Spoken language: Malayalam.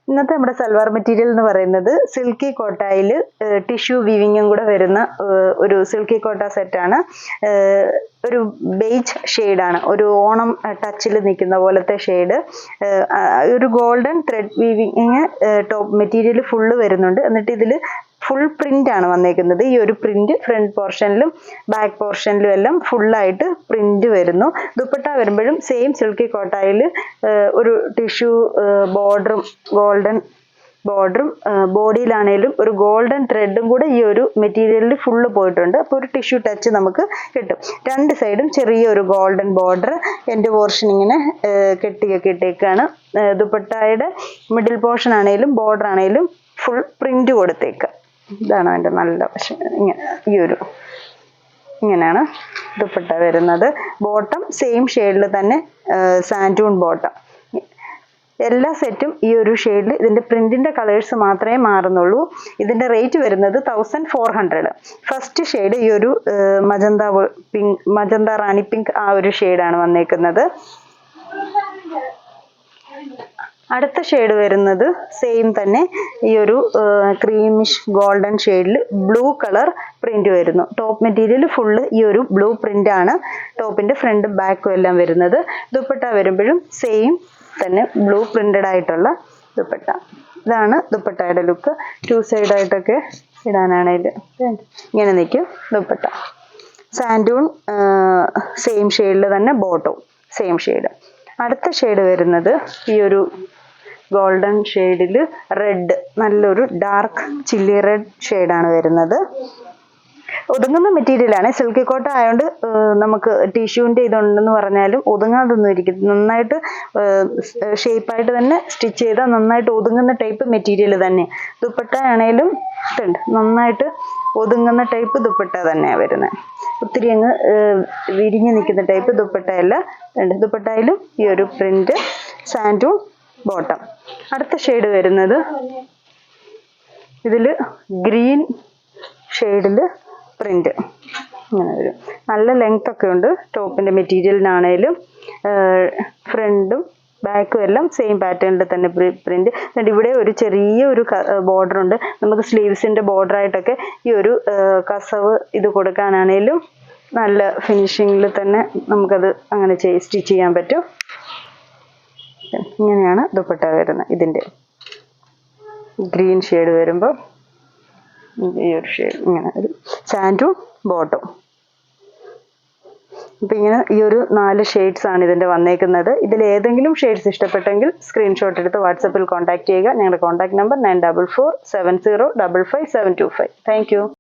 ഇന്നത്തെ നമ്മുടെ സൽവാർ മെറ്റീരിയൽ എന്ന് പറയുന്നത് സിൽക്കി കോട്ടയിൽ ടിഷ്യൂ വീവിങ്ങും കൂടെ വരുന്ന ഒരു സിൽക്കി കോട്ട സെറ്റാണ്. ഒരു ബേജ് ഷെയ്ഡാണ്, ഒരു ഓണം ടച്ചിൽ നിൽക്കുന്ന പോലത്തെ ഷെയ്ഡ്. ഒരു golden thread weaving top material full വരുന്നുണ്ട്. എന്നിട്ട് ഇതിൽ ഫുൾ പ്രിന്റ് ആണ് വന്നേക്കുന്നത്. ഈ ഒരു പ്രിന്റ് ഫ്രണ്ട് പോർഷനിലും ബാക്ക് പോർഷനിലും എല്ലാം ഫുള്ളായിട്ട് പ്രിന്റ് വരുന്നു. ദുപ്പട്ട വരുമ്പോഴും സെയിം സിൽക്കി കോട്ടയിൽ ഒരു ടിഷ്യൂ ബോർഡറും ഗോൾഡൻ ബോർഡറും ബോഡിയിലാണേലും ഒരു ഗോൾഡൻ ത്രെഡും കൂടെ ഈ ഒരു മെറ്റീരിയലിൽ ഫുള്ള് പോയിട്ടുണ്ട്. അപ്പോൾ ഒരു ടിഷ്യൂ ടച്ച് നമുക്ക് കിട്ടും. രണ്ട് സൈഡും ചെറിയൊരു ഗോൾഡൻ ബോർഡർ എൻ്റെ പോർഷൻ ഇങ്ങനെ കെട്ടിയൊക്കെ ഇട്ടേക്കാണ്. ദുപ്പട്ടയുടെ മിഡിൽ പോർഷൻ ആണേലും ബോർഡർ ആണേലും ഫുൾ പ്രിന്റ് കൊടുത്തേക്കുക. ഇതാണ് അതിൻ്റെ നല്ല വശം. ഇങ്ങനെ ഇങ്ങനെയാണ് ദുപ്പട്ട വരുന്നത്. ബോട്ടം സെയിം ഷെയ്ഡിൽ തന്നെ സാൻഡൂൺ ബോട്ടം. എല്ലാ സെറ്റും ഈ ഒരു ഷെയ്ഡിൽ. ഇതിൻ്റെ പ്രിന്റിന്റെ കളേഴ്സ് മാത്രമേ മാറുന്നുള്ളൂ. ഇതിന്റെ റേറ്റ് വരുന്നത് 1400. ഫസ്റ്റ് ഷെയ്ഡ് ഈ ഒരു മജന്ത റാണി പിങ്ക് ആ ഒരു ഷെയ്ഡാണ് വന്നേക്കുന്നത്. അടുത്ത ഷെയ്ഡ് വരുന്നത് സെയിം തന്നെ ഈ ഒരു ക്രീമിഷ് ഗോൾഡൻ ഷെയ്ഡിൽ ബ്ലൂ കളർ പ്രിന്റ് വരുന്നു. ടോപ്പ് മെറ്റീരിയൽ ഫുള്ള് ഈ ഒരു ബ്ലൂ പ്രിന്റ് ആണ്. ടോപ്പിന്റെ ഫ്രണ്ടും ബാക്കും എല്ലാം വരുന്നത്. ദുപ്പട്ട വരുമ്പോഴും സെയിം തന്നെ ബ്ലൂ പ്രിന്റഡ് ആയിട്ടുള്ള ദുപ്പട്ട. ഇതാണ് ദുപ്പട്ടയുടെ ലുക്ക്. 2 സൈഡായിട്ടൊക്കെ ഇടാനാണേൽ ഇങ്ങനെ നിൽക്കും ദുപ്പട്ട. സാൻഡൂൺ സെയിം ഷെയ്ഡിൽ തന്നെ ബോട്ടവും സെയിം ഷെയ്ഡ്. അടുത്ത ഷെയ്ഡ് വരുന്നത് ഈ ഒരു ഗോൾഡൻ ഷെയ്ഡിൽ റെഡ്, നല്ലൊരു ഡാർക്ക് ചില്ലി റെഡ് ഷെയ്ഡാണ് വരുന്നത്. ഒതുങ്ങുന്ന മെറ്റീരിയലാണ്. സിൽക്കി കോട്ട ആയതുകൊണ്ട് നമുക്ക് ടിഷ്യൂവിൻ്റെ ഇതുണ്ടെന്ന് പറഞ്ഞാലും ഒതുങ്ങാതൊന്നും ഇരിക്കും. നന്നായിട്ട് ഷേപ്പായിട്ട് തന്നെ സ്റ്റിച്ച് ചെയ്താൽ നന്നായിട്ട് ഒതുങ്ങുന്ന ടൈപ്പ് മെറ്റീരിയൽ തന്നെ. ദുപ്പട്ട ആണേലും നന്നായിട്ട് ഒതുങ്ങുന്ന ടൈപ്പ് ദുപ്പട്ട തന്നെയാണ് വരുന്നത്. ഒത്തിരി അങ്ങ് വിരിഞ്ഞ് നിൽക്കുന്ന ടൈപ്പ് ദുപ്പട്ടയല്ല. ദുപ്പട്ടയിലും ഈ ഒരു പ്രിന്റ്. സാൻഡൂൺ ബോട്ടം. അടുത്ത ഷെയ്ഡ് വരുന്നത് ഇതിൽ ഗ്രീൻ ഷെയ്ഡിൽ പ്രിന്റ് ഇങ്ങനെ വരും. നല്ല ലെങ്ത് ഒക്കെ ഉണ്ട് ടോപ്പിന്റെ മെറ്റീരിയലിനാണേലും. ഫ്രണ്ടും ബാക്കും എല്ലാം സെയിം പാറ്റേണിൽ തന്നെ പ്രിന്റ്. ഇവിടെ ഒരു ചെറിയൊരു ബോർഡർ ഉണ്ട്. നമുക്ക് സ്ലീവ്സിന്റെ ബോർഡർ ആയിട്ടൊക്കെ ഈ ഒരു കസവ് ഇത് കൊടുക്കാനാണേലും നല്ല ഫിനിഷിങ്ങിൽ തന്നെ നമുക്കത് അങ്ങനെ സ്റ്റിച്ച് ചെയ്യാൻ പറ്റും. ഇങ്ങനെയാണ് ദുപ്പട്ട വരുന്നത്. ഇതിൻ്റെ ഗ്രീൻ ഷെയ്ഡ് വരുമ്പോൾ ഈ ഒരു ഷെയ്ഡ് ഇങ്ങനെ ഒരു സാൻഡൂൺ ബോട്ടം. അപ്പം ഇങ്ങനെ ഈ ഒരു 4 ഷെയ്ഡ്സ് ആണ് ഇതിൻ്റെ വന്നേക്കുന്നത്. ഇതിൽ ഏതെങ്കിലും ഷെയ്ഡ്സ് ഇഷ്ടപ്പെട്ടെങ്കിൽ സ്ക്രീൻഷോട്ട് എടുത്ത് വാട്സപ്പിൽ കോൺടാക്ട് ചെയ്യുക. ഞങ്ങളുടെ കോൺടാക്ട് നമ്പർ 9447055725. Thank you.